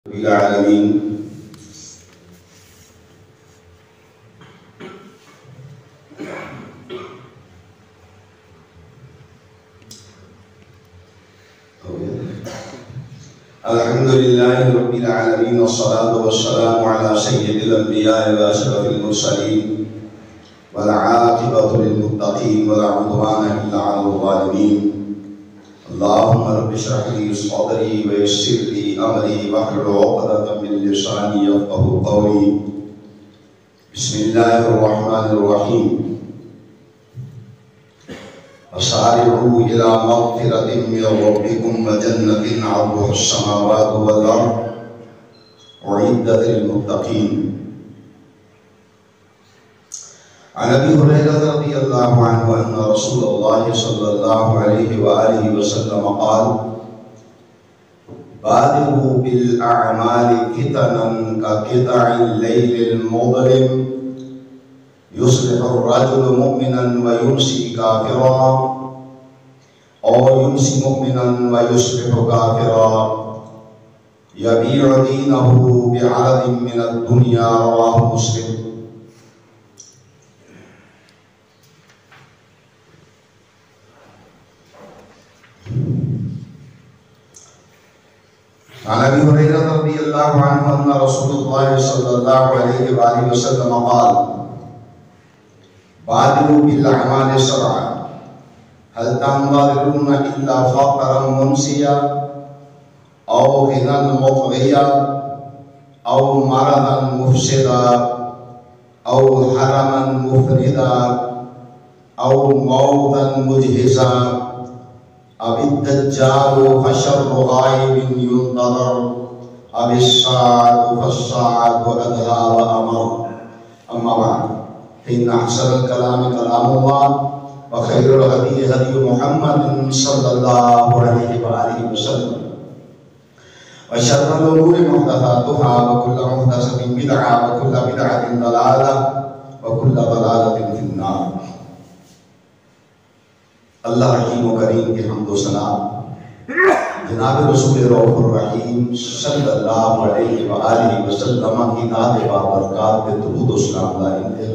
العالمين. الحمد لله رب العالمين، والصلاة والسلام على سيد الأنبياء وأشرف المرسلين، والعاقبة للمتقين ولا عدوان إلا على الظالمين. اللهم رب اشرح لي صدري ويسر لي أمري واحلل عقدة من لساني يفقهوا قولي. بسم الله الرحمن الرحيم. وسارعوا إلى مغفرة من ربكم وجنة عرضها السماوات والأرض أعدت للمتقين. عن أبي هريرة رضي الله عنه أن رسول الله صلى الله عليه وآله وسلم قال: بادروا بالأعمال فتنا كقطع الليل المظلم، يصبح الرجل مؤمنا ويمسي كافرا، أو يمسي مؤمنا ويصبح كافرا، يبيع دينه بعرض من الدنيا. رواه مسلم. عن أبي هريرة رضي الله عنه أن رسول الله صلى الله عليه وآله وسلم قال: بادروا بالأعمال سرعا، هل تنتظرون إلا فقرا منسيا أو غنى مطغيا أو مرضا مفسدا أو حرما مفردا أو موتا مجهزا أو الدجال فشر غائب ينتظر أو الساعة فالساعة أدهى وأمر. أما بعد، فإن أحسن الكلام كلام الله، وخير الهدي هدي محمد صلى الله عليه وآله وسلم، وشر الأمور محدثاتها، وكل محدثة بدعة، وكل بدعة ضلالة، وكل ضلالة في النار. اللہ رحیم و کریم کی حمد و ثنا جناب رسول رؤوف الرحیم صلی اللہ علیہ وآلہ وسلم کی ذات بابرکات پہ درود و سلام لائیں گے.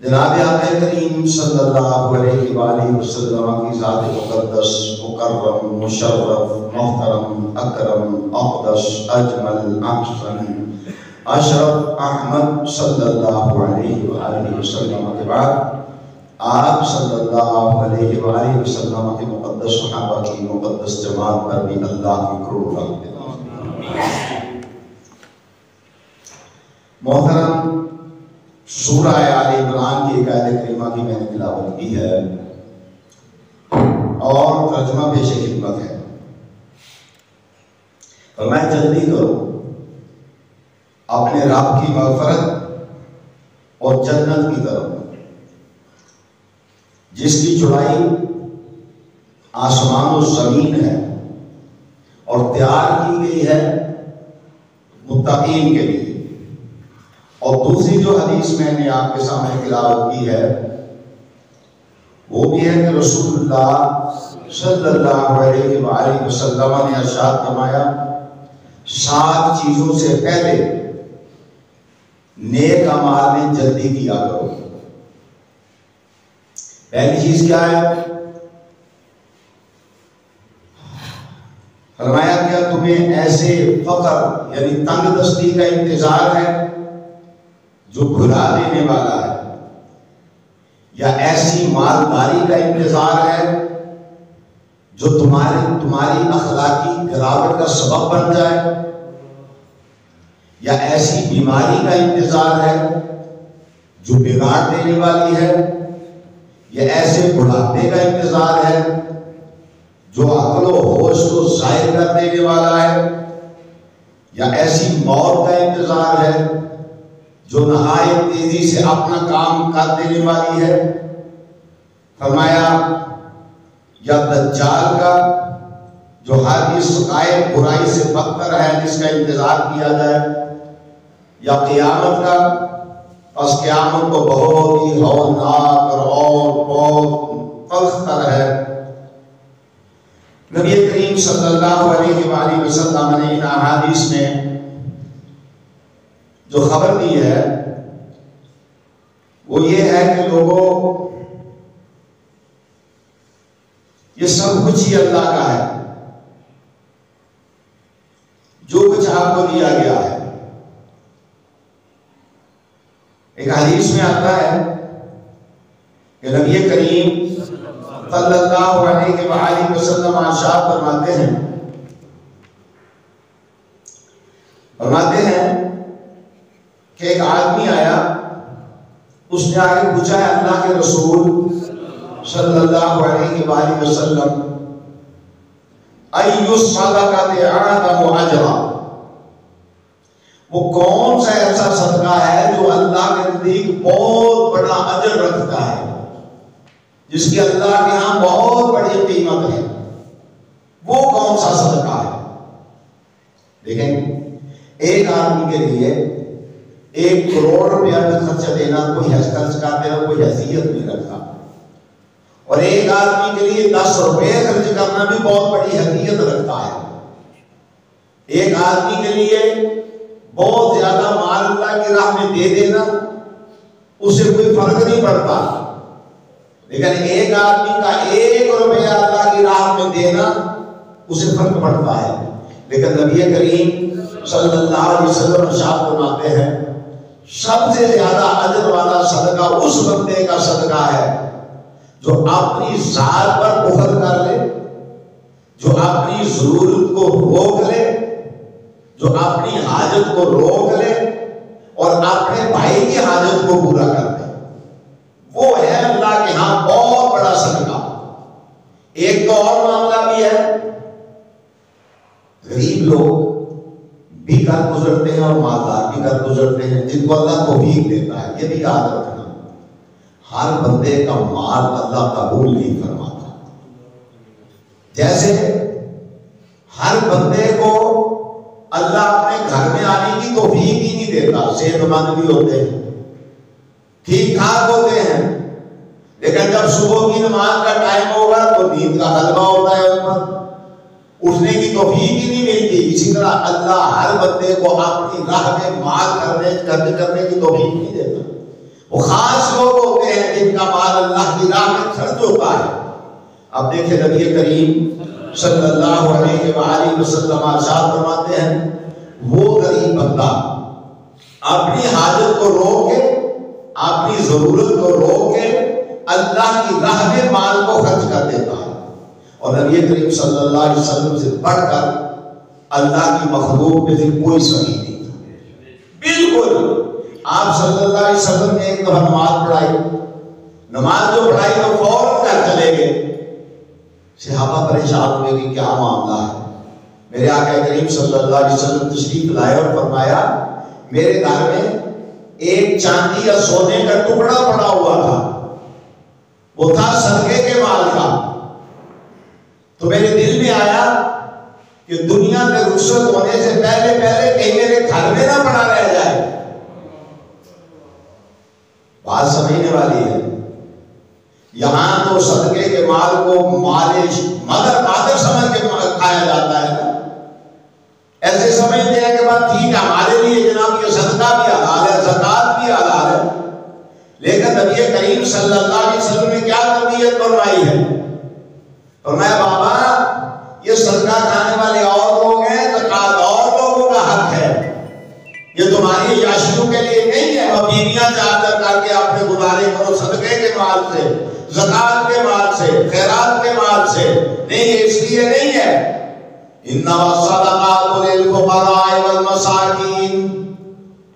جناب آقا کریم صلی اللہ علیہ وآلہ وسلم کی ذات مقدس، مکرم، مشرف، محترم، اکرم، اقدس، اجمل، احسن، اشرف احمد صلی اللہ علیہ وآلہ وسلم کے بعد آپ صلی اللہ علیہ وآلہ وسلم کے مقدس صحابہ کی مقدس جماعت پر بھی اللہ کی کروڑ رحمت ہے. محترم، سورہ آل عمران کی ایک آیت کریمہ کی میں نے تلاوت کی ہے اور ترجمہ پیش خدمت ہے. فرمایا جلدی کرو اپنے رب کی مغفرت اور جنت کی طرف، جس کی چوڑائی آسمان و زمین ہے اور تیار کی گئی ہے متقین کے لیے. اور دوسری جو حدیث میں نے آپ کے سامنے تلاوت کی ہے وہ بھی ہے کہ رسول اللہ صلی اللہ علیہ وآلہ وسلم نے ارشاد فرمایا: 7 چیزوں سے پہلے نیک اعمال میں جلدی کیا کرو. پہلی چیز کیا ہے؟ فرمایا کیا تمہیں ایسے فقر یعنی تنگ دستی کا انتظار ہے جو بھلا دینے والا ہے، یا ایسی مالداری کا انتظار ہے جو تمہاری اخلاقی گراوٹ کا سبب بن جائے، یا ایسی بیماری کا انتظار ہے جو بگاڑ دینے والی ہے، یا ایسے بڑھاپے کا انتظار ہے جو عقل و ہوش کو ضائع کر دینے والا ہے، یا ایسی موت کا انتظار ہے جو نہایت تیزی سے اپنا کام کر دینے والی ہے. فرمایا یا دجال کا جو ہر اس غائب برائی سے بدتر ہے جس کا انتظار کیا جائے، یا قیامت کا، پس قیامت کو بہت ہی ہولناک اور بہت تلخ تر ہے. نبی کریم صلی اللہ علیہ وآلہ وسلم نے ان احادیث میں جو خبر دی ہے وہ یہ ہے کہ لوگوں، یہ سب کچھ ہی اللہ کا ہے، جو کچھ آپ کو دیا گیا ہے۔ ایک حدیث میں آتا ہے کہ نبی کریم صلی اللہ علیہ وآلہ وسلم ارشاد فرماتے ہیں کہ ایک آدمی آیا، اس نے آگے پوچھا ہے اللہ کے رسول صلی اللہ علیہ وآلہ وسلم ایُّ الصدقۃ اعظم اجرا، وہ کون سا ایسا صدقہ ہے جو اللہ کے نزدیک بہت بڑا اجر رکھتا ہے، جس کی اللہ کے ہاں بہت بڑی قیمت ہے، وہ کون سا صدقہ ہے؟ دیکھیں، ایک آدمی کے لیے 1 کروڑ روپیہ کا خرچہ دینا کوئی خرچ کر دینا کوئی حیثیت نہیں رکھتا، اور ایک آدمی کے لیے 10 روپے خرچ کرنا بھی بہت بڑی حیثیت رکھتا ہے۔ ایک آدمی کے لیے بہت زیادہ مال اللہ کی راہ میں دے دینا اسے کوئی فرق نہیں پڑتا، لیکن ایک آدمی کا 1 روپیہ اللہ کی راہ میں دینا اسے فرق پڑتا ہے۔ لیکن نبی کریم صلی اللہ علیہ وسلم ارشاد فرماتے ہیں سب سے زیادہ اجر والا صدقہ اس بندے کا صدقہ ہے جو اپنی ذات پر بخل کر لے، جو اپنی ضرورت کو روک لے، جو اپنی حاجت کو روک لے اور اپنے بھائی کی حاجت کو پورا کر لے، وہ ہے اللہ کے ہاں بہت بڑا صدقہ۔ ایک تو اور معاملہ بھی ہے، غریب لوگ بھی کر گزرتے ہیں اور مالدار بھی کر گزرتے ہیں، جن کو اللہ توفیق دیتا ہے۔ یہ بھی یاد رکھنا، ہر بندے کا مال اللہ قبول نہیں فرماتا۔ جیسے ہر بندے کو اللہ اپنے گھر میں آنے کی توفیق ہی نہیں دیتا، صحت مند بھی ہوتے ہیں، ٹھیک ٹھاک ہوتے ہیں، لیکن جب صبح کی نماز کا ٹائم ہوگا تو نیند کا غلبہ ہوتا ہے، ان پر اٹھنے کی توفیق ہی نہیں ملتی۔ اسی طرح اللہ ہر بندے کو اپنی راہ میں مال خرچ کرنے کی توفیق نہیں دیتا۔ وہ خاص لوگ ہوتے ہیں جن کا مال اللہ کی راہ میں خرچ ہوتا ہے۔ اب دیکھیں نبی کریم صلی اللہ علیہ وآلہ وسلم ارشاد فرماتے ہیں وہ غریب بندہ اپنی حاجت کو روک کے، اپنی ضرورت کو روک کے اللہ کی راہ میں مال کو خرچ کر دیتا ہے، اور نبی کریم صلی اللہ علیہ وسلم سے بڑھ کر اللہ کی مخلوق میں سے کوئی صحیح نہیں تھا۔ بالکل آپ صلی اللہ علیہ وسلم نے ایک دفعہ نماز پڑھائی، نماز جو پڑھائی تو فوراً گھر چلے گئے۔ صحابہ پریشان ہوئے کہ کیا معاملہ ہے؟ میرے آقا کریم صلی اللہ علیہ وسلم تشریف لائے اور فرمایا میرے گھر میں ایک چاندی یا سونے کا ٹکڑا پڑا ہوا تھا، وہ تھا صدقے کے مال کا، تو میرے دل میں آیا کہ دنیا میں رخصت ہونے سے پہلے کہیں میرے گھر میں نہ پڑا رہ جائے۔ بات سمجھنے والی ہے، یہاں تو صدقے کے مال کو مالش مادر سمجھ کے کھایا جاتا ہے نا، ایسے سمجھتے ہیں کہ بات ٹھیک ہے ہمارے لیے جناب یہ صدقہ بھی حلال ہے، زکات بھی حلال ہے، لیکن نبی کریم صلی اللہ علیہ وسلم نے کیا تربیت فرمائی ہے؟ فرمایا بابا یہ صدقہ کھانے والے اور لوگ ہیں، زکات اور لوگوں کا حق ہے، یہ تمہاری یاشیوں کے لیے نہیں ہے۔ اور بیویاں چادر کر کے اپنے گزارے کرو صدقے کے مال سے، زکات کے مال سے، خیرات کے مال سے، نہیں اس لیے نہیں ہے۔ انما الصدقات للفقراء والمساکین،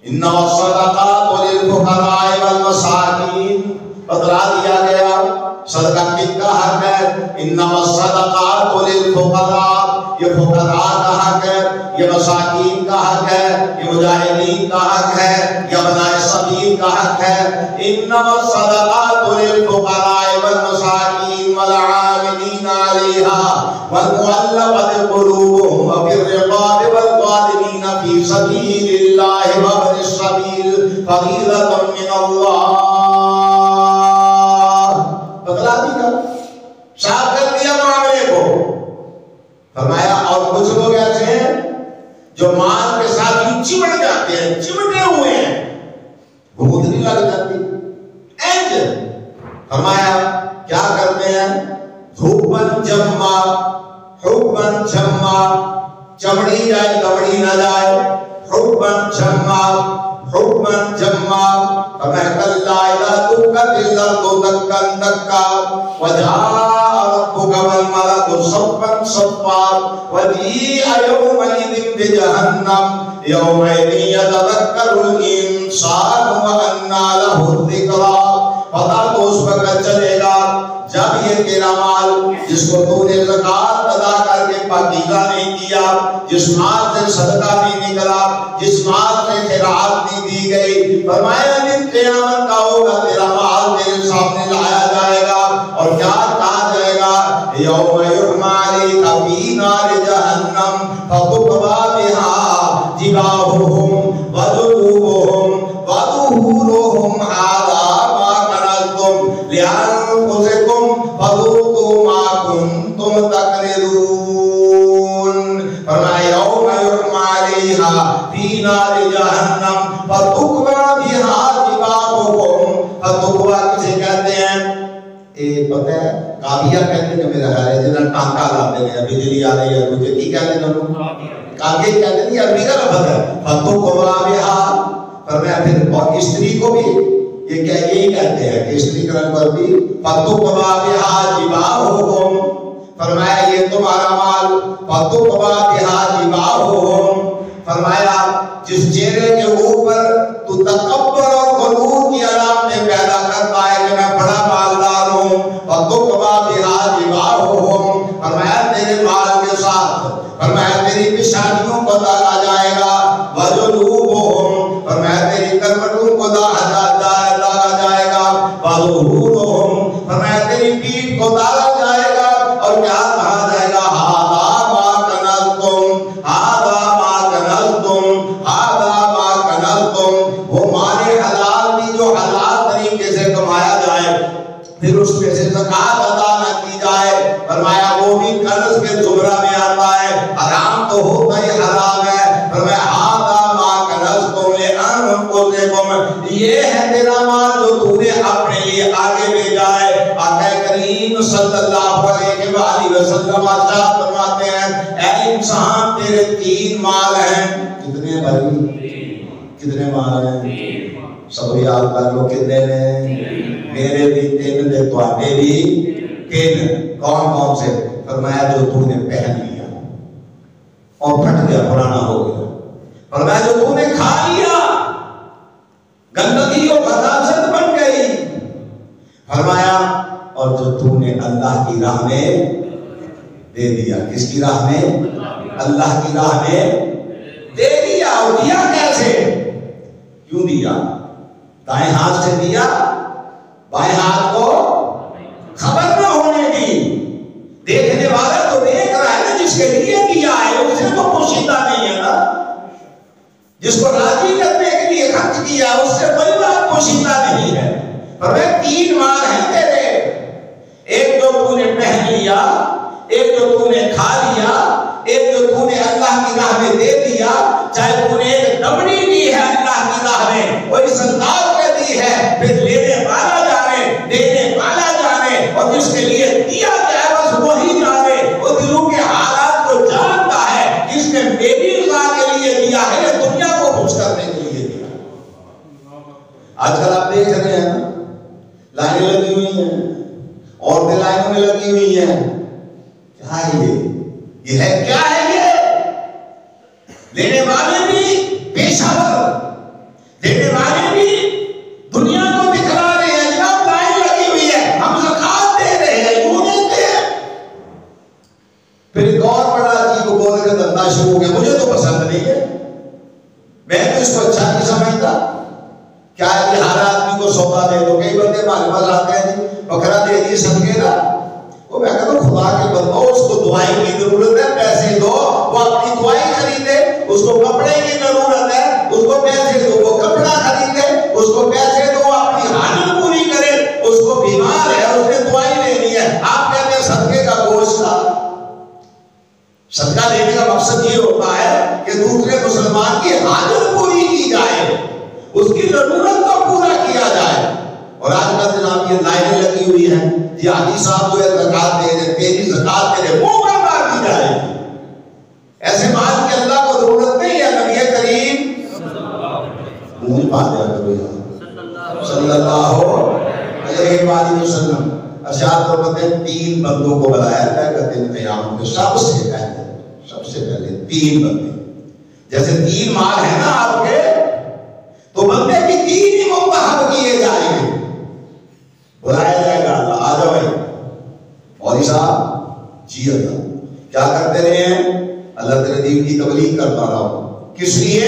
انما الصدقات للفقراء والمساکین، بتلا دیا گیا صدقہ کن کا حق ہے؟ انما الصدقات للفقراء، یہ فقراء کا حق ہے، یہ مساکین کا حق ہے، یہ مجاہدین کا حق ہے، یہ ابناء السبیل کا حق ہے۔ انما الصدقات للفقراء والمساکین والعاملین علیہا والمؤلفۃ قلوبہم وفی الرقاب والغارمین فی سبیل اللہ وابن السبیل فریضۃ من اللہ۔ بتلا دیا، صاف کر دیا معاملے کو۔ جو مال کے ساتھ ہی چمٹ جاتے ہیں، چمٹے ہوئے ہیں، گھموتنی لگ جاتی اینج۔ فرمایا کیا کرتے ہیں؟ حبن جما، حبن جما، چمڑی جائے کمڑی نہ جائے، حبن جما، حبن جما۔ فرمایا کلا اذا دکت الارض دکا دکا وجاء ربک والملک صفا صفا وجیء یومئذ بجہنم یومئذ یتذکر الانسان وانى له الذکریٰ۔ پتہ تو اس وقت چلے گا جب یہ تیرا مال جس کو تو نے زکات ادا کر کے پاکیزہ نہیں کیا، جس مال سے صدقہ نہیں نکلا، جس مال سے خیرات نہیں دی گئی، فرمایا دن قیامت کا ہوگا تیرا مال تیرے سامنے لایا جائے گا اور کیا کہا جائے گا؟ یوم یحمى علیک فی نار جہنم فتقوی بہا جباہہم وجنوبہم وظہورہم ھذا ما کنزتم لأنفسکم فذوقوا ما کنتم تکنزون۔ فرمایا یوم یحمى علیہا فی نار جہنم فتقوی بہا جباہہم۔ فتقوی کسے کہتے ہیں؟ پتہ ہے کابیہ کہتے ہیں کہ میرا خیال ہے جنہاں ٹانکا لاتے ہیں، بجلی آ رہی ہے، مجھے کی کہتے ہیں؟ کابیہ کہتے ہیں، یہ عربی کا لفظ ہے۔ فتقوی بہا، فرمایا پھر اور استری کو بھی یہ کیا یہی کہتے ہیں کہ استری کرن پر بھی فتقوی بہا جباہہم۔ فرمایا یہ تمہارا مال فتقوی بہا جباہہم۔ فرمایا جس چہرے کے اوپر تو تکبر اور غرور کی علامتیں پیدا کرتا ہے کہ میں بڑا مالدار ہوں، فتقوی بہا جباہہم۔ فرمایا تیرے مال کے ساتھ فرمایا تیری پیشانیوں کو داغا جائے گا، وجنوبہم، فرمایا تیری کرمٹوں کو داغا جائے گا، وظہورہم، فرمایا تیری پیٹھ کو داغا جائے گا اور کیا کہا جائے گا؟ ھذا ما کنزتم، ھذا ما کنزتم، ھذا ما کنزتم۔ وہ مال حلال بھی جو حلال طریقے سے کمایا جائے پھر اس میں سے زکات ادا نہ کی جائے، فرمایا وہ بھی قرض کے زمرہ میں آتا ہے، حرام تو ہوتا ہی حرام ہے۔ فرمایا ھذا ما کنزتم لأنفسکم، یہ ہے تیرا مال جو تو نے اپنے لیے آگے بھیجا ہے۔ آقا کریم صلی اللہ علیہ وآلہ وسلم ارشاد فرماتے ہیں اے انسان تیرے تین مال ہیں۔ کتنے بھائی؟ کتنے مال ہیں؟ سب یاد کر لو کتنے ہیں؟ میرے بھی تین دے، تواڈے بھی تین۔ کون کون سے؟ فرمایا جو تو نے پہن لیا اور پھٹ گیا، پرانا ہو گیا۔ فرمایا جو تو نے کھا لیا، گندگی اور غلاظت بن گئی۔ فرمایا اور جو تو نے اللہ کی راہ میں دے دیا۔ کس کی راہ میں؟ اللہ کی راہ میں دے دیا۔ اور دیا کیسے؟ کیوں دیا؟ دائیں ہاتھ سے دیا، بائیں ہاتھ کو خبر نہ ہونے دی۔ دیکھنے والا تو دیکھ رہا ہے نا، جس کے لیے دیا ہے اس سے تو پوشیدہ نہیں ہے نا، جس کو راضی کرنے کے لیے خرچ کیا اس سے کوئی بات پوشیدہ نہیں ہے۔ پر وہ تین مال ہیں تیرے، ایک جو تو نے پہن لیا، ایک جو تو نے کھا لیا، ایک جو تو نے اللہ کی راہ میں دے دیا۔ چاہے تو نے ایک دمڑی دی ہے اللہ کی راہ میں، وہ اس انداز میں دی ہے، پھر لینے والا جانے، دینے والا جانے، اور جس کے لیے دیا جائے بس وہی جانے۔ وہ دلوں کے حالات کو جانتا ہے، جس نے میری رضا کے لیے دیا ہے یا دنیا کو خوش کرنے کے لیے دیا۔ آج کل آپ دیکھ رہے ہیں نا، لائنیں لگی ہوئی ہیں، عورتیں لائنوں میں لگی ہوئی ہیں۔ کیا ہے یہ ہے کیا ہے یہ؟ لینے والے بھی پیشہ ور، دینے والے بھی دنیا کو دکھلا رہے ہیں، جناب لائن لگی ہوئی ہے، ہم زکات دے رہے ہیں، یوں دیتے ہیں۔ پھر ایک اور بڑا عجیب و غریب کا دھندا شروع ہو گیا، مجھے تو پسند نہیں ہے، میں تو اس کو اچھا نہیں سمجھتا۔ کیا ہے کہ ہر آدمی کو سودا دے دو۔ کئی بندے ہمارے پاس آتے ہیں جی بکرا دے دیے صدقے کا، وہ میں کہتا ہوں خدا کے بندو اس کو دعائی کی ضرورت ہے، پیسے دو، وہ اپنی دعائی خریدے۔ اس کو کپڑے کی ضرورت ہے، اس کو پیسے دو، وہ کپڑا خریدے۔ اس کو پیسے دو، اپنی حاجت پوری کرے۔ اس کو بیمار ہے، اس نے دعائی لینی ہے، آپ کہتے ہیں صدقے کا گوشت کا۔ صدقہ دینے کا مقصد یہ ہوتا ہے کہ دوسرے اس کی ضرورت کو پورا کیا جائے. اور آج کل جناب یہ لائنیں لگی ہوئی ہیں جی حاجی صاحب جو ہے زکات دے رہے, تیری زکات دے رہے, منہ پر مار دی جائے گی. ایسے مال کی اللہ کو ضرورت نہیں ہے. نبی کریم منہ پا دیا کرو یار صلی اللہ علیہ وآلہ وسلم. ارشاد فرماتے ہیں 3 بندوں کو بلایا جائے گا دن قیامت میں سب سے پہلے 3 بندے. جیسے 3 مال ہیں نا آپ کے, تو بندے بھی 3 ہی منتخب کیے جائیں گے. بلایا جائے گا اللہ, آ جاؤ بھائی مولوی صاحب جی اللہ کیا کرتے رہے ہیں؟ اللہ تیرے دین کی تبلیغ کرتا رہا ہوں. کس لیے؟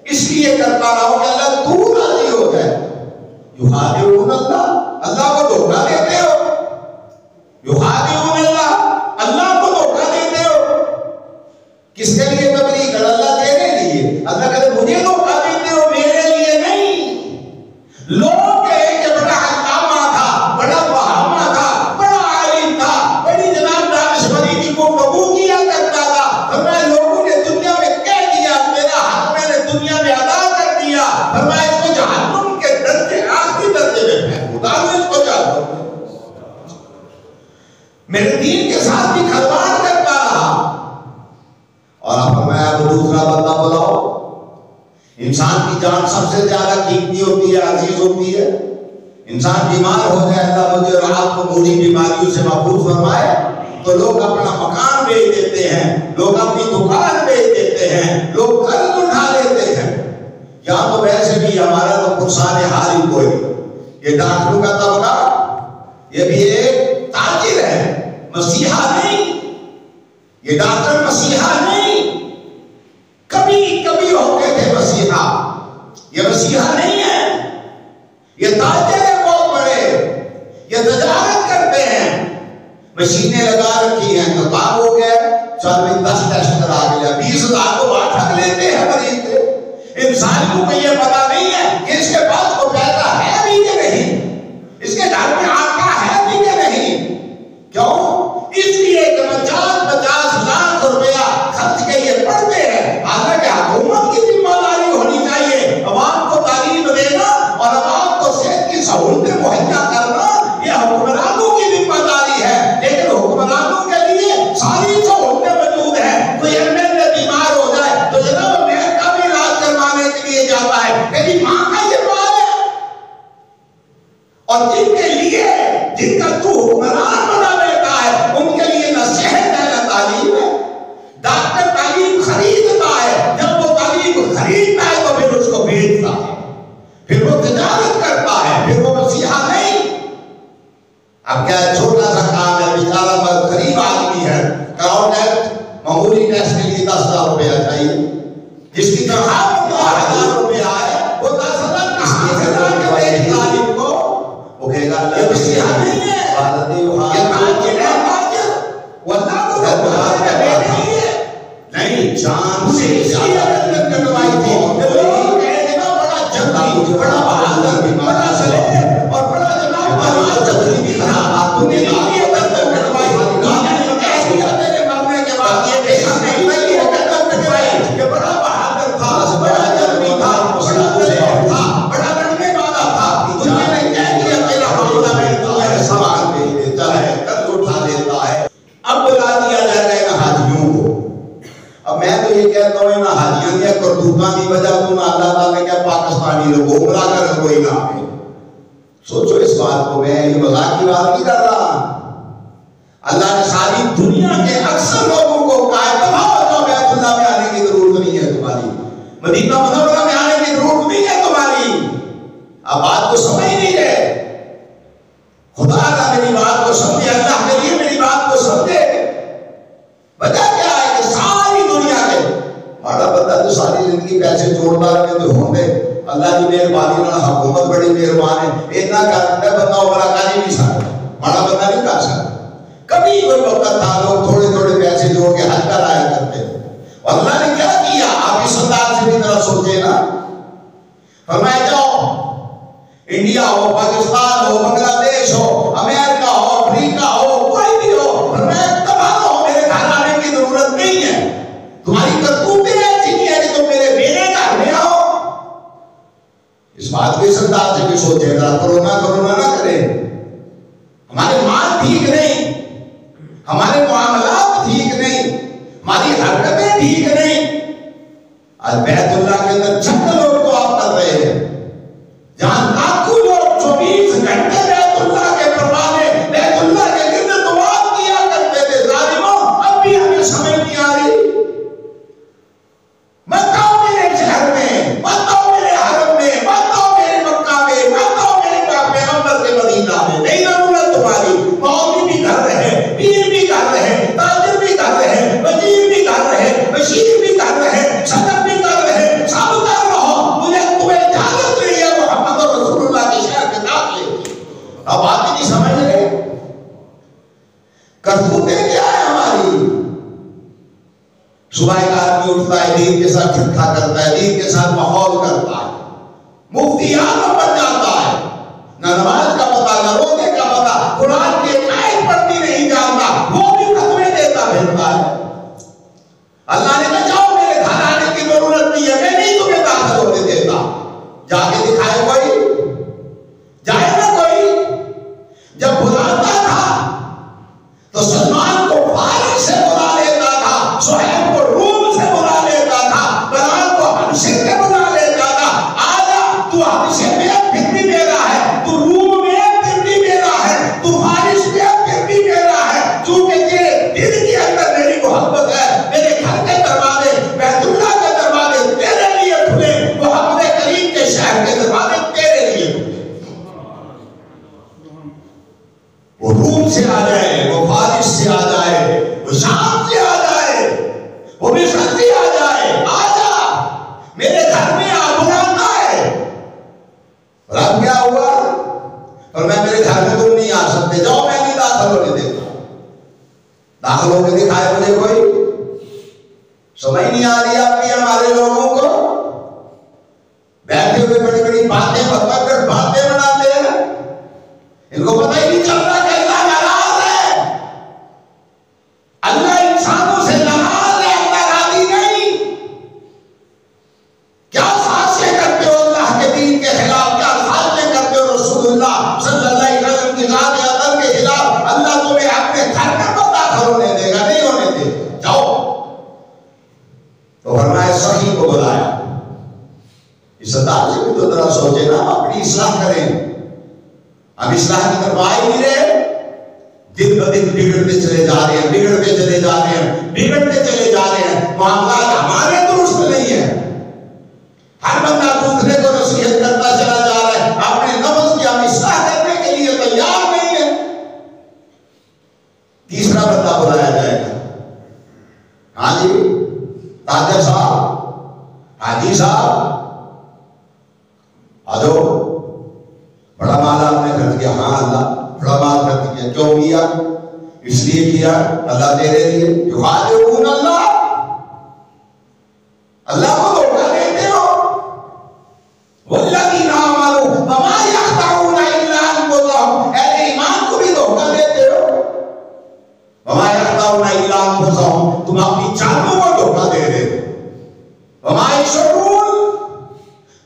اس لیے کرتا رہا ہوں کہ اللہ تو راضی ہو جائے. یخادعون اللہ, اللہ کو دھوکہ دیتے ہو. یخادعون اللہ, اللہ کو دھوکہ دیتے ہو. کس کے لیے تبلیغ کر؟ اللہ تیرے لیے. اللہ کہتے مجھے دھوکہ دیتے ہو, میرے لیے نہیں. لوگ کہیں کہ بڑا علامہ تھا, بڑا فہامہ تھا, بڑا عالم تھا, بڑی جناب دانشوری کی گفتگو کیا کرتا تھا. فرمایا لوگوں نے دنیا میں کہہ دیا, میرا حق میں نے دنیا میں ادا کر دیا. فرمایا اس کو جہنم کے درجے آخری درجے میں پھینک دو, اس کو جہنم میں. میرے دین کے ساتھ بھی کھلواڑ کرتا رہا. اور اب فرمایا وہ دوسرا بندہ بلاؤ. انسان کی جان سب سے زیادہ قیمتی ہوتی ہے, عزیز ہوتی ہے. انسان بیمار ہو جائے, اللہ مجھے اور آپ کو بری بیماریوں سے محفوظ فرمائے, تو لوگ اپنا مکان بیچ دیتے ہیں, لوگ اپنی دکان بیچ دیتے ہیں, لوگ قرض اٹھا لیتے ہیں. یہاں تو ویسے بھی ہمارا تو پرسان حال ہی کوئی. یہ ڈاکٹروں کا طبقہ یہ بھی ایک تاجر ہے, مسیحا نہیں. یہ ڈاکٹر مسیحا نہیں, کبھی کبھی ہوتے تھے مسیحا. یہ مسیحا نہیں ہے, یہ تاجر ہے بہت بڑے. یہ تجارت کرتے ہیں, مشینیں لگا رکھی ہیں, تو کام ہو گیا, چل بھی 10 ٹیسٹ کرا لیا, 20,000 کو ٹھگ لیتے ہیں مریض سے. انسان کو یہ پتا نہیں ہے کہ اس کے پاس کو پیسہ ہے بھی کہ نہیں, اس کے گھر میں آقا ہے بھی کہ نہیں. کیوں؟ اس لیے کہ 50 لاکھ روپیہ خرچ کے یہ پڑھتے ہیں. حالانکہ حکومت کی ذمہ داری ہونی چاہیے عوام کو تعلیم دینا اور عوام کو صحت کی سہولتیں مہیا کرنا, یہ حکمرانوں کی ذمہ داری ہے. لیکن حکمرانوں کے لیے ساری سہولتیں موجود ہیں. کوئی ایم ایل اے بیمار ہو جائے تو جناب میں کا بھی علاج کروانے کے لیے جاتا ہے, میری ماں کا یہ مال ہے. اور جن کے لیے جن کا تو حکمران بنا دیتا ہے ان کے لیے نہ صحت ہے نہ تعلیم ہے. ڈاکٹر تعلیم خریدتا ہے, جب وہ تعلیم خریدتا ہے تو پھر اس کو بیچتا ہے, پھر وہ تجارت کرتا ہے, پھر وہ مسیحا نہیں. اب کیا چھوٹا سا کام ہے, بیچارہ غریب آدمی ہے, کراؤ ٹیسٹ, معمولی ٹیسٹ کے لیے 10,000 روپیہ چاہیے. جس کی تنخواہ 10,000 روپیہ ہے وہ 10,000 کہاں سے لا کے دے گی تعلیم کو؟ وہ کہے گا یہ مسیحا نہیں ہے, یہ تاجر ہے, تاجر. وہ اللہ کو دھوکہ دے رہی ہے. نہیں, جان سے زیادہ محنت کروائی تھی. لوگ کہے گا بڑا جنگی, بڑا بہادر, بڑا سلیح اور بڑا جناب بہادر تقریبی تھا. تو نے یہ محنت کروائی, ایسی تیرے مرنے کے بعد یہ دیکھا نہیں میں یہ محنت کروائی کہ بڑا بہادر تھا, بڑا جنگی تھا, بڑا سلیح تھا, بڑا لڑنے والا تھا. دنیا نے کہہ دیا میرا معاملہ میں تو ہے, سامان بھیج دیتا ہے, قرض اٹھا دیتا ہے. اب بلا دیا جائے گا ان حاجیوں کو. اب میں تو یہ کہتا ہوں ان حاجیوں کی کرتوتاں کی وجہ تو نہ اللہ تعالیٰ نے کیا پاکستانی لوگ گمراہ کر کوئی نہ آئے. سوچو اس بات کو, میں یہ مذاق کی بات نہیں کر رہا. اللہ نے ساری دنیا کے اکثر لوگوں کو کہا ہے دفعہ ہو جاؤ, بیت اللہ میں آنے کی ضرورت نہیں ہے تمہاری, مدینہ منورہ میں آنے کی ضرورت نہیں ہے تمہاری. اب بات کو سمجھ نہیں رہے. خدا کا میری بات کو سمجھے, اللہ کے لیے میری بات کو سمجھے. وجہ کیا ہے کہ ساری دنیا کے بڑا بندہ تو ساری زندگی پیسے جوڑتا رہے تو ہوں گے. اللہ کی مہربانی اور حکومت بڑی مہربان ہے, اتنا کرتا ہے بندہ عمرہ کا نہیں سکتا, بڑا بندہ نہیں کر سکتا. کبھی کوئی وقت تھا لوگ تھوڑے تھوڑے پیسے جوڑ کے حج کر آیا کرتے تھے. اور اللہ نے کیا کیا, آپ اس انداز سے بھی طرح سوچے نا. فرمایا جاؤ, انڈیا ہو, پاکستان ہو, بنگلہ دیش ہو, امریکہ ہو, افریقہ ہو, کوئی بھی ہو, فرمایا تمام ہو, میرے گھر آنے کی ضرورت نہیں ہے. تمہاری کرتوتیں ایسی نہیں ہے کہ تم میرے گھر میں آؤ. بات کو اس انداز سے بھی سوچے گا، کرونا نہ کرے، ہمارے مال ٹھیک نہیں، ہمارے معاملات ٹھیک نہیں، ہماری حرکتیں ٹھیک نہیں۔ آج بیت اللہ کے اندر چھت لوگ تو آپ کر رہے ہیں، جہاں لاکھوں لوگ 24 گھنٹے بیت اللہ کے پروانے، بیت اللہ کے گرد دعا کیا کرتے تھے، ظالموں اب بھی ہمیں سمجھ نہیں آ رہی۔ مت آؤ میرے شہر میں، مت آؤ میرے حرم میں، مت آؤ میرے مکہ میں، مت آؤ میرے پیغمبر کے مدینہ میں، نہیں ضرورت تمہاری۔ مولوی بھی کر رہے، پیر بھی کر رہے، تاجر بھی کر رہے، وزیر بھی کر رہے، بشیر بھی کر رہے، صدر بھی کر رہے، سب کر رہو، مجھے تمہیں اجازت نہیں ہے محمد رسول اللہ کے شہر کے داخلے کی۔ اب بات ہی نہیں سمجھ رہے، کرتوتیں کیا ہے ہماری؟ صبح ایک آدمی اٹھتا ہے، دین کے ساتھ ٹھٹھا کرتا ہے، دین کے ساتھ ماحول کرتا ہے، مفتی اعظم بن جاتا ہے، نہ نماز کا پتہ، نہ روزے کا پتہ، قرآن کی ایک آیت پڑھنی نہیں جانتا، وہ بھی فتوے دیتا پھرتا ہے۔ اللہ نے کہا جاؤ، میرے گھر آنے کی ضرورت نہیں ہے، میں نہیں تمہیں داخل ہونے دیتا۔ جا کے دکھائے کوئی، جائے نا کوئی۔ جب بلاتا تھا تو سلمان کو فارس سے بلا لیتا تھا، سہیب کو روم سے بلا لیتا تھا، بلال کو حبشے سے بلا لیتا تھا۔ آجا، تو حبشے میں پھر بھی میرا ہے، تو روم میں پھر بھی میرا ہے، تو فارس میں پھر بھی میرا ہے، چونکہ تیرے دل کے اندر میری محبت ہے۔ میرے گھر کے دروازے، بیت اللہ کے دروازے تیرے لیے کھلے، محمد کریم کے شہر کے دروازے تیرے لیے کھلے۔ وہ روم سے آ جائے، وہ فارس سے آ جائے، وہ شام سے آ جائے، وہ مصر سے آ جائے، آ جا میرے گھر میں آ، بلاتا ہے۔ اور اب کیا ہوا؟ اور میں میرے گھر میں تم نہیں آ سکتے، جاؤ، میں نہیں داخل ہونے دیتا۔ داخل ہو کے دکھائے مجھے کوئی۔ سمجھ نہیں آ رہی آپ کی ہمارے لوگوں کو؟ بیٹھے ہوئے بڑی بڑی باتیں باتیں بناتے ہیں، ان کو پتہ ہی نہیں چل رہا کہ اللہ ناراض ہے، اللہ انسانوں سے ناراض ہے، اللہ راضی نہیں۔ کیا سازشیں کرتے ہو اللہ کے دین کے خلاف، کیا سازشیں کرتے ہو رسول اللہ صلی اللہ علیہ وسلم کی ذات اطہر کے خلاف۔ اللہ تمہیں اپنے گھر میں مت داخل ہونے دے گا، نہیں ہونے دے گا، جاؤ۔ تو فرمایا صحیح کو بلایا۔ اس انداز سے بھی تو ذرا سوچے نا، اپنی اصلاح کریں۔ ہم اصلاح کی طرف آئے نہیں رہے، دن بدن بگڑتے چلے جا رہے ہیں، بگڑتے چلے جا رہے ہیں، بگڑتے چلے جا رہے ہیں۔ معاملات ہمارے درست نہیں ہیں، ہر بندہ دوسرے کو نصیحت کرتا چلا جا رہا ہے، اپنے نفس کی ہم اصلاح کرنے کے لیے تیار نہیں ہے۔ تیسرا بندہ بلایا جائے گا، ہاں جی تاجر صاحب، حاجی صاحب، آ جاؤ، بڑا مال آپ نے خرچ کیا۔ ہاں اللہ بڑا مال خرچ کیا، کیوں کیا؟ اس لیے کیا اللہ تیرے لیے، یخادعون اللہ، اللہ کو دھوکہ دیتے ہو۔ والذین آمنوا وما یخدعون الا انفسهم، اہل ایمان کو بھی دھوکہ دیتے ہو۔ وما یخدعون الا انفسهم، تم اپنی جانوں کو دھوکہ دے رہے ہو۔ وما یشعرون،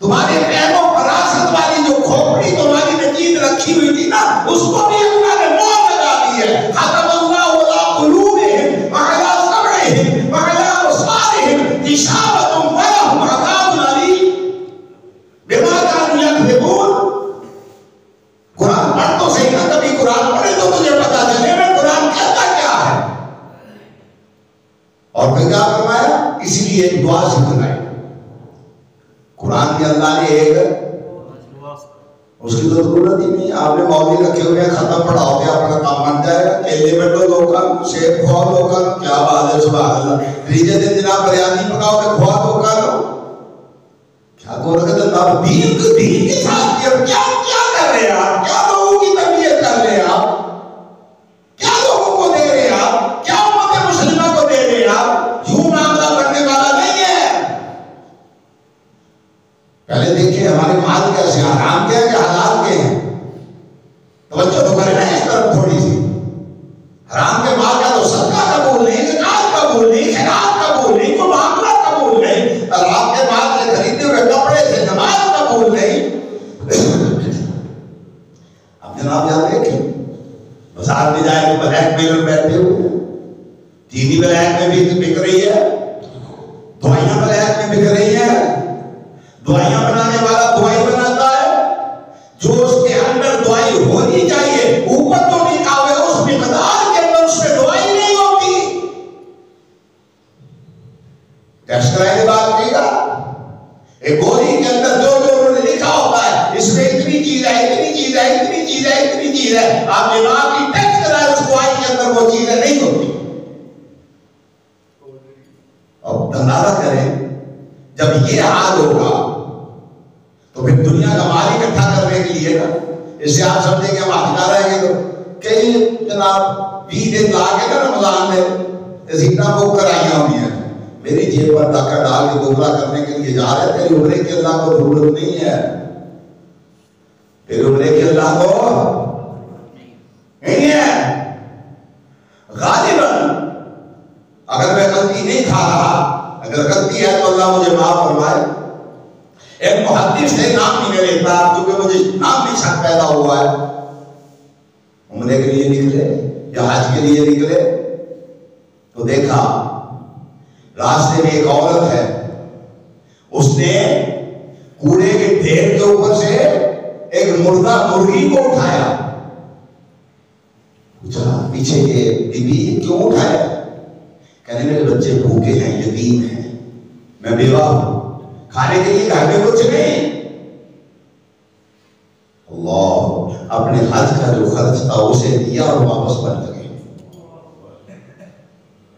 تمہارے فہم و فراست والی جو کھوپڑی تمہاری نے جیت رکھی ہوئی تھی نا، اس کو بھی اللہ نے موت لگا دی ہے۔ ختم اللہ علی قلوبہم وعلی سمعہم وعلی ابصارہم غشاوۃ ولہم عذاب علیم بما کانوا یکذبون۔ قرآن پڑھ تو صحیح نا، کبھی قرآن پڑھے تو تجھے پتا چلے میں قرآن کہتا کیا ہے۔ اور پھر کیا فرمایا؟ اس لیے ایک دعا سکھلائی قرآن کے اللہ نے ایک، اس کی تو ضرورت ہی نہیں، آپ نے مولوی رکھے ہوئے ہیں، ختم پڑھاؤ گے اپنا کام بن جائے گا۔ کیلے بٹو لوکل، سیب کھواؤ لوکل، کیا بات ہے سبحان اللہ۔ تیجے دن جناب بریانی پکاؤ گے، کھوا لوکل، کیا گورکت اللہ دین کے ساتھ کیا کر رہے ہیں آپ؟ کیا لوگوں کی تربیت کر رہے ہیں آپ؟ کیا لوگوں کو دے رہے ہیں آپ؟ کیا امت مسلمہ کو دے رہے ہیں آپ؟ یوں معاملہ کرنے والا نہیں ہے۔ پہلے دیکھیں ہمارے مال کیسے ہیں، حرام کے ہیں کہ حلال کے ہیں؟ توجہ تو کریں نا اس طرف تھوڑی سی۔ حرام کے مال کا تو صدقہ قبول نہیں، زکات قبول نہیں، خیرات قبول نہیں، کوئی معاملہ قبول نہیں۔ حرام کے مال سے خریدے ہوئے کپڑے سے نماز قبول نہیں۔ چیز ہے، آپ لباس کی ٹیکس کرائے اس کوئی کے اندر وہ چیزیں نہیں ہوتی. اب اندازہ کریں جب یہ حال ہوگا تو پھر دنیا کا مال اکٹھا کرنے کے لیے نا، اس سے آپ سمجھیں کہ ہم حج کر رہے ہیں تو کئی جناب 20 دن لا کے نا رمضان میں رسیداں بک کرائیاں ہوئی ہیں، میری جیب پر ڈاکہ ڈال کے دوبرا کرنے کے لیے جا رہے ہیں. تیری عمرے کی اللہ کو ضرورت نہیں ہے، تیری عمرے کی اللہ کو نہیں ہے. غالباً اگر میں غلطی نہیں کھا رہا، اگر غلطی ہے تو اللہ مجھے معاف فرمائے. ایک محدث سے نام نہیں میں لیتا کیونکہ مجھے نام بھی شک پیدا ہوا ہے. عمرے کے لیے نکلے یا حج کے لیے نکلے تو دیکھا راستے میں ایک عورت ہے، اس نے کوڑے کے ڈھیر کے اوپر سے ایک مردہ مرغی کو اٹھایا. پوچھا پیچھے کے بی بی کیوں اٹھایا؟ کہنے میرے بچے بھوکے ہیں، یتیم ہیں، میں بیوہ ہوں، کھانے کے لیے گھر میں کچھ نہیں. اللہ اپنے حج کا جو خرچ تھا اسے دیا اور واپس بن لگے.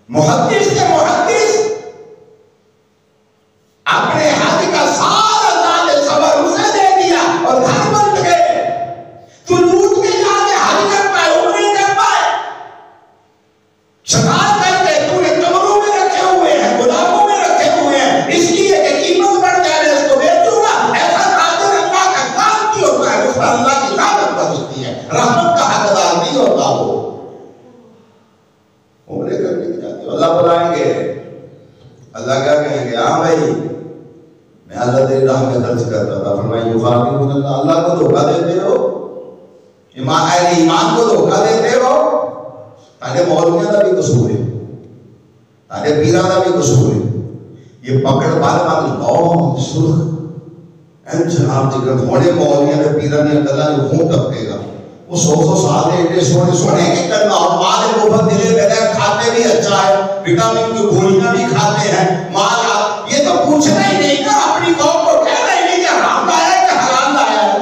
محدث کے محدث اپنے حج کا سارا دان صبر اسے دے دیا اور گھر بن گئے. تو لوٹ کے جا کے حج کر پائے، عمرے کر پائے، شکار کر کے تو نے کمروں میں رکھے ہوئے ہیں، گلابوں میں رکھے ہوئے ہیں، اس لیے کہ قیمت بڑھ جائے اس کو بیچوں گا. ایسا قادر اللہ کا کام کی ہوتا ہے، اس پر اللہ کی لعنت برستی ہے، رحمت کا حقدار نہیں ہوتا. وہ عمرے کرنے کی جاتی ہے، اللہ بلائیں گے، اللہ کیا کہیں گے؟ ہاں بھائی میں اللہ تیری راہ میں خرچ کرتا تھا. فرمائے یخادعون اللہ، اللہ کو دھوکہ دیتے ہو، اہل ایمان کو دھوکہ دیتے ہو. تاکہ مولویوں کا بھی قصور ہے، تاکہ پیران کا بھی قصور ہے. یہ پکڑ بال لو سرخ جناب جگر تھوڑے مولویوں کے پیران نے اللہ جو خون ٹپکے گا. وہ 100 سال ایڈے سونے کے کرنا اور مال مفت دلے بغیر کھاتے بھی اچھا ہے، وٹامن کی گولیاں بھی کھاتے ہیں، مال یہ تو پوچھنا ہی نہیں کہ اپنی قوم کو کہنا ہی نہیں کہ حرام لایا ہے کہ حلال لایا ہے.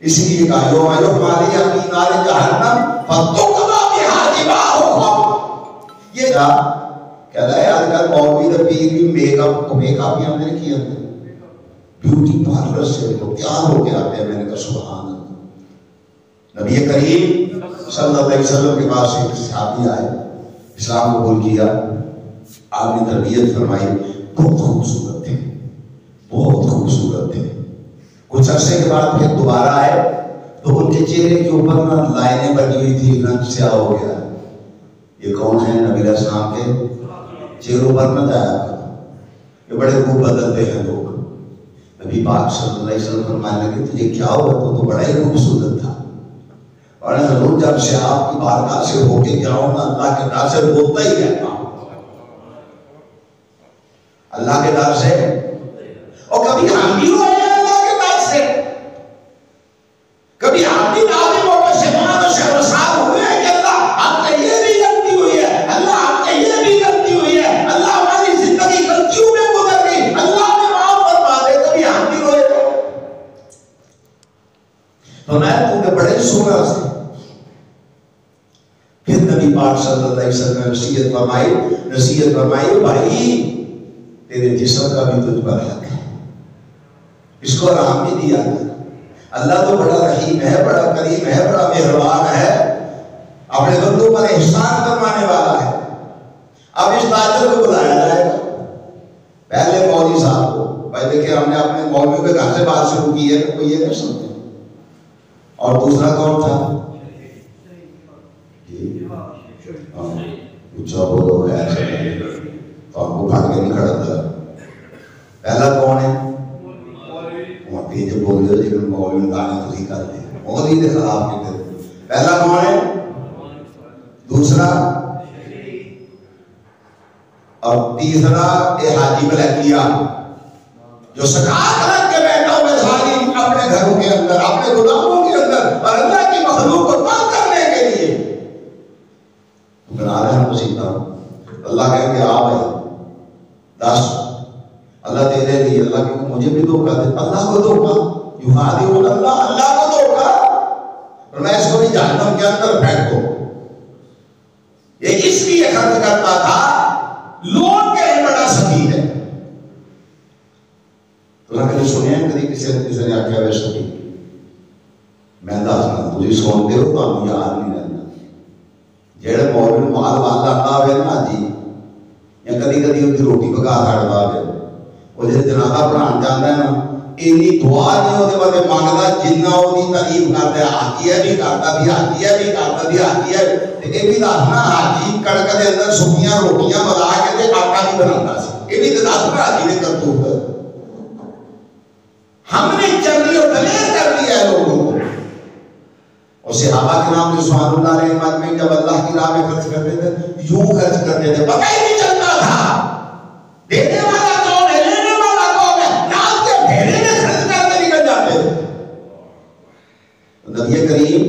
اس لیے کہا یوم یحمل فی نار جہنم فتقضی بہا جباہہم. یہ کہتا ہے آج کل مولوی تو پیر بھی میک اپ بھی ہم نے کیا ہے، بیوٹی پارلر سے وہ تیار ہو کے آتے ہیں. میں نے کہا سبحان اللہ. نبی کریم صلی اللہ علیہ وسلم کے پاس ایک صحابی آئے، اسلام قبول کیا، آپ نے تربیت فرمائی، بہت خوبصورت تھے، بہت خوبصورت تھے. کچھ عرصے کے بعد پھر دوبارہ آئے تو ان کے چہرے کے اوپر نہ لائنیں بنی ہوئی تھی، رنگ سیاہ ہو گیا. یہ کون ہے؟ نبی علیہ السلام کے چہروں پر نہ جایا کرو، یہ بڑے خوب بدلتے ہیں لوگ. نبی پاک صلی اللہ علیہ وسلم فرمانے لگے تجھے کیا ہوا؟ تو بڑا ہی خوبصورت تھا. اور ضرور جب سے آپ کی بارگاہ سے ہو کے جاؤں نا اللہ کے ڈر سے بولتا ہی رہتا ہوں، اللہ کے ڈر سے. اور کبھی ہم بھی ہوئے ہیں اللہ کے ڈر سے، کبھی ہم بھی عالموں میں شیطان و شرمسار ہوئے ہیں کہ اللہ آپ کا یہ بھی غلطی ہوئی ہے، اللہ آپ کا یہ بھی غلطی ہوئی ہے، اللہ ہماری زندگی غلطیوں میں گزر گئی، اللہ نے معاف فرما دے. کبھی ہم بھی ہوئے تو میں تمہیں بڑے سورہ سے. پھر نبی پاک صلی اللہ علیہ وسلم نے نصیحت فرمائی بھائی تیرے جسم کا بھی تجھ پر حق ہے، اس کو آرام بھی دیا کر. اللہ تو بڑا رحیم ہے، بڑا کریم ہے، بڑا مہربان ہے، اپنے بندوں پر احسان فرمانے والا ہے. اب اس تاجر کو بلایا جائے گا. پہلے مولوی صاحب کو بھائی دیکھیں ہم نے اپنے مولویوں کے گھر سے بات شروع کی ہے، کوئی یہ نہیں سمجھے. اور دوسرا کون تھا؟ اچھا بولو خیر تو ہم کو پھٹ کے نہیں کھڑا تھا. پہلا کون ہے؟ وہاں پیچھے بول دے جن مولوی نے گانے تو ہی کر دے مولوی نے خراب نہیں کرتے. پہلا کون ہے؟ دوسرا اور تیسرا اے حاجی بلیکیا جو سکاط رکھ کے بیٹھا ہوئے ظالم اپنے گھروں کے اندر، اپنے غلاموں کے اندر اور اللہ کی مخلوق کو تنگ کرنے کے لیے بنا رہے ہیں مصیبت. اللہ کہیں گے آ بھائی دس اللہ تیرے لیے، اللہ کہ مجھے بھی دھوکہ دے. اللہ کو دھوکہ یخادعون اللہ، اللہ کو دھوکا، اور میں اس کو بھی جہنم کے اندر پھینک دوں. یہ اس لیے خرچ کرتا تھا لوگ کہیں بڑا سخی ہے. تو کبھی سنیا کبھی کسی نے آخیا وے سخی؟ میں دسنا تھی سنتے ہو تو یاد نہیں رہتا. جہاں مولوی مال والا ہوئے نا جی، یا کدی کدی ان کی روٹی پکا کھڑتا ہوئے، وہ جب جنازہ پڑھان جانا ہے نا، اینی دعا نہیں وہ بندے مانگتا جنہ وہ تعریف کرتا ہے. حاجی ہے بھی کرتا بھی، حاجی ہے بھی کرتا بھی، حاجی ہے یہ بھی دسنا. حاجی کڑک کے اندر سکیاں روٹیاں بنا کے آٹا بھی بنا سی، یہ بھی دسنا حاجی نے کرتوت. ہم نے چلی اور دلیر کر دیا ہے لوگوں کو. اور صحابہ کے نام رضوان اللہ علیہ مجمعین جب اللہ کی راہ میں خرچ کرتے تھے یوں خرچ کرتے تھے، پتہ ہی نہیں چلتا تھا دینے والا کون ہے لینے والا کون ہے، نام کے ڈھیرے میں خرچ کر کے نکل جاتے تھے. نبی کریم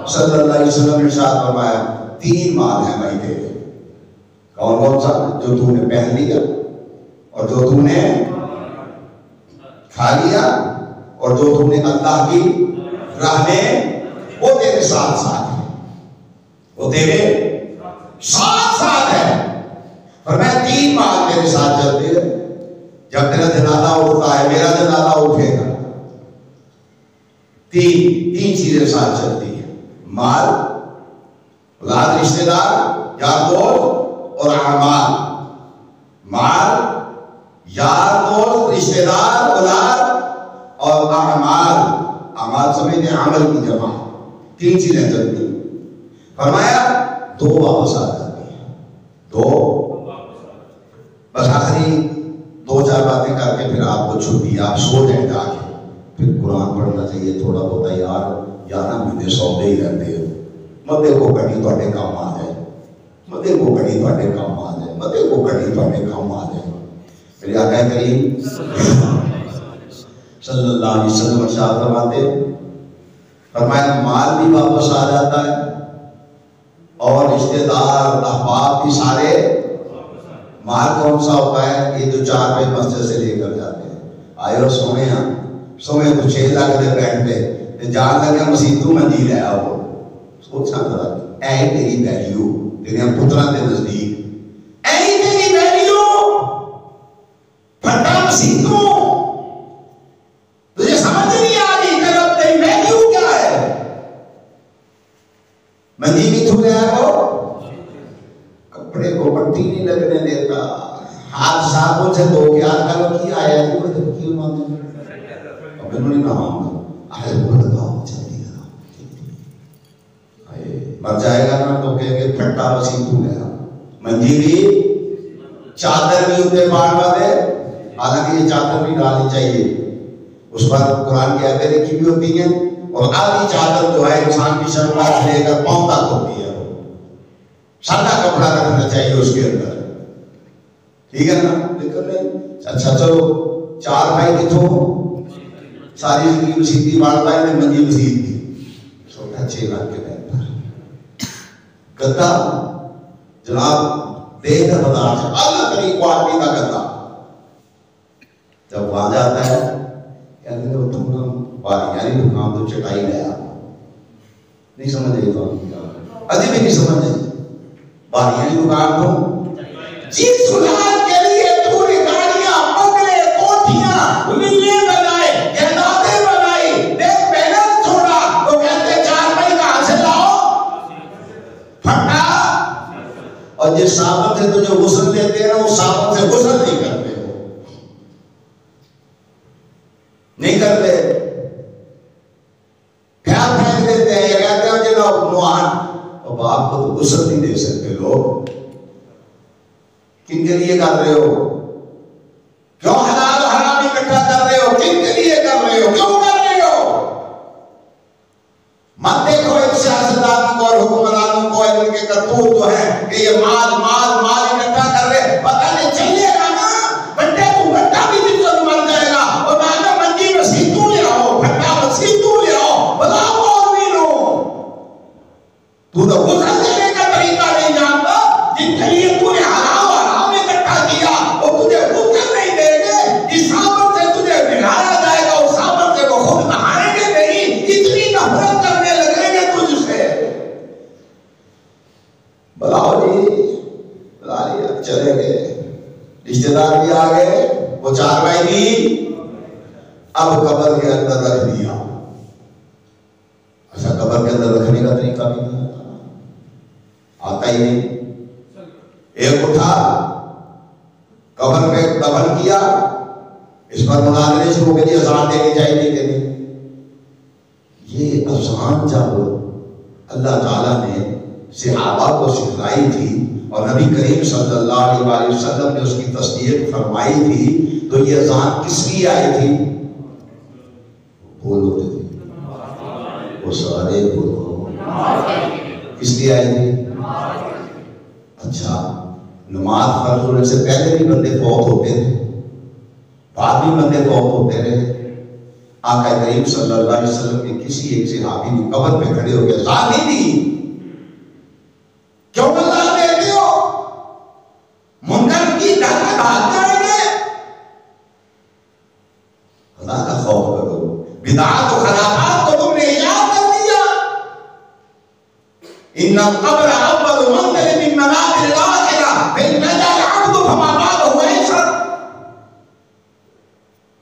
صلی اللہ علیہ وسلم نے ارشاد فرمایا 3 مال ہیں بھائی تیرے. کون کون سا؟ جو تو نے پہن لیا، اور جو تو نے کھا لیا، اور جو تم نے اللہ کی راہ میں، وہ تیرے ساتھ ساتھ ہے، وہ تیرے ساتھ ساتھ ہے. اور میں 3 مال میرے ساتھ چلتے ہیں. جب تیرا جنازہ اٹھتا ہے میرا جنازہ اٹھے گا. تین چیزیں ساتھ چلتی ہیں: مال، اولاد، رشتہ دار، یار دوست، اور اعمال. مال، یار دوست، رشتہ دار، اولاد اور اعمال. اعمال سمجھتے ہیں عمل کی جمع. 3 چیزیں چلتی. فرمایا 2 واپس آ جاتی ہیں. 2 بس آخری 2-4 باتیں کر کے پھر آپ کو چھٹی، آپ سو جائیں جا کے. پھر قرآن پڑھنا چاہیے تھوڑا بہت. یار 11 مہینے سوتے ہی رہتے ہو. مدے کو کڑی تھوڑے کام آ جائے، مدے کو کڑی تھوڑے کام آ جائے، مدے کو کڑی تھوڑے کام آ جائے. میرے آقا کریم صلی اللہ علیہ وسلم ارشاد فرماتے، فرمایا مال بھی واپس آ جاتا ہے اور رشتہ دار احباب بھی سارے. مال کون سا ہوتا ہے؟ یہ جو 4 بھائی مسجد سے لے کر جاتے ہیں. آئے اور سونے ہیں، سونے کو 6 لاکھ دے بیٹھتے جان لگا مسیح میں جی لیا. وہ سوچا ذرا اے تیری ویلیو تیرے پتروں کے نزدیک، اے تیری ویلیو پھٹا مسیح تجھے سمجھ نہیں آ رہی کہ اب تیری ویلیو کیا ہے. منجی بھی تھو گیا وہ کپڑے کو پٹی نہیں لگنے دیتا. ہاتھ صابن سے دھو کے آج کل کی آیا ہے وہ جب کیوں مانتے اب انہوں نے کہا آئے وہ لگاؤ جلدی لگاؤ مر جائے گا نا تو کہیں گے پھٹا مسیح تو گیا. منجی بھی چادر بھی اتنے پاڑ دے، حالانکہ یہ چادر بھی ڈالنی چاہیے. اس پر قرآن کی آیتیں لکھی بھی ہوتی ہیں. اور آدھی چادر جو ہے انسان کی شلوار سے لے کر پاؤں تک ہوتی ہے، سادہ کپڑا رکھنا چاہیے اس کے اندر. ٹھیک ہے نا؟ اچھا چلو 4 بھائی کتوں ساری زندگی مسیحی باندھتا ہے، منجی مسیح تھی چھوٹا 6 لاکھ کے بیٹھ پر گدا جناب دیکھ کر بتا سے اللہ تری کوالٹی کا گدا. جب وہاں جاتا ہے کہتے ہیں وہ تم باریاں نہیں دکان تو چٹائی لیا. نہیں سمجھ رہی تو ابھی بھی نہیں سمجھ رہی. باریاں نہیں دکان تو جس خلال کے لیے پوری گاڑیاں بنگلے کوٹھیاں ویلے بنائے جائیدادیں بنائی دیکھ بیلنس چھوڑا تو کہتے 4 بھائی کہاں سے لاؤ پھٹا. اور جس صابن سے تجھے غسل دیتے ہیں اس صابن سے غسل نہیں کرتے ہو، نہیں کرتے. پیار پھینک دیتے ہیں. یہ کہتے ہیں جناب نوحان اب آپ کو تو غسل نہیں دے سکتے. لوگ کن کے لیے کر رہے ہو؟ کیوں حلال و حرام اکٹھا کر رہے ہو؟ کن کے لیے کر رہے ہو؟ کیوں کر رہے ہو؟ مت دیکھو ایک سیاستدان کو اور حکمرانوں کو ان کے کرتوت جو ہے کہ یہ مال مال مال اکٹھا کر رہے. پتہ نہیں چلے گا نا بنٹے تو بنٹا بھی جتنا مر جائے گا. اور مانا منجی مسیح تو لے آؤ، بھٹا مسیح تو لے آؤ، بلاؤ اور بھی لو. تو تو غسل دینے کا طریقہ نہیں جانتا. جن کے لیے تو نے حرام حرام اکٹھا کیا وہ تجھے غسل نہیں دیں گے. جس صابن سے تجھے ملایا جائے گا اس صابن سے وہ خود رشتے دار بھی آ گئے، وہ چارپائی بھی اب قبر کے اندر رکھ دیا. اچھا قبر کے اندر رکھنے کا طریقہ بھی نہیں آتا ہی نہیں. ایک اٹھا قبر پہ دفن کیا، اس پر مناظرے شروع کے لیے اذان دینی چاہیے کہ نہیں. یہ اذان جب اللہ تعالیٰ نے صحابہ کو سکھلائی تھی اور نبی کریم صلی اللہ علیہ وسلم نے اس کی تصدیق فرمائی تھی، تو یہ اذان کس لیے آئی تھی؟ بولو تھے وہ سارے بولو، کس لیے آئی تھی؟ اچھا نماز فرض ہونے سے پہلے بھی بندے فوت ہوتے تھے، بعد بھی بندے فوت ہوتے رہے. آقا کریم صلی اللہ علیہ وسلم نے کسی ایک صحابی کی قبر پہ کھڑے ہو کے اذان نہیں دی. کیوں اذان دیتے ہو؟ منکر کی ڈر میں بھاگ جائیں گے. خدا کا خوف کرو. بدعات و خرافات کو تم نے ایجاد کر دیا. ان القبر اول منزل من منازل الاخرہ فان نجا العبد فما بعده ایسر.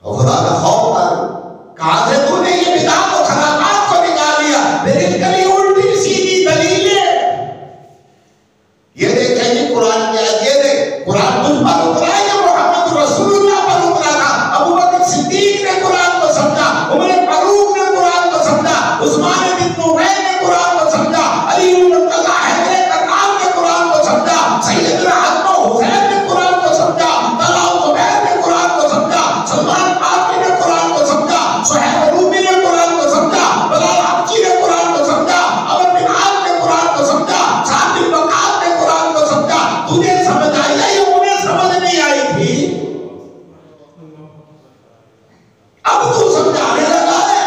اور خدا کا خوف کر. کہاں سے تو نے یہ بدعات و خرافات کو نکال لیا؟ لیکن کبھی الٹی سیدھی دلیلیں. یہ دیکھیں یہ قرآن کی آیت، یہ دیکھ قرآن مجھ پر اترا ہے یا محمد رسول اللہ پر اترا تھا؟ ابو بکر صدیق نے قرآن کو سمجھا، عمر فاروق نے قرآن کو سمجھا، عثمان بن نورین نے قرآن کو سمجھا، علی بن مرتضیٰ حیدر کرار نے قرآن کو سمجھا، سیدنا حسن و حسین نے قرآن کو سمجھا، طلحہ و زبیر نے قرآن کو سمجھا، سلمان فارسی نے قرآن کو سمجھا، صہیب رومی نے قرآن کو سمجھا، بلال حبشی نے قرآن کو سمجھا، عمر بن عاص نے قرآن کو سمجھا، سعد بن وقاص نے قرآن کو سمجھا. تجھے سمجھ آئی ہے یا انہیں سمجھ نہیں آئی تھی؟ اب تو سمجھانے لگا ہے.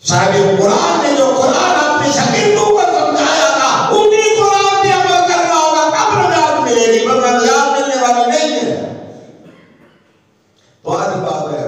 صاحب قرآن نے جو قرآن اپنے شاگردوں کو سمجھایا تھا انہی قرآن پہ عمل کرنا ہوگا، تب نجات ملے گی، ورنہ نجات ملنے والی نہیں ہے. تو آج بات ہے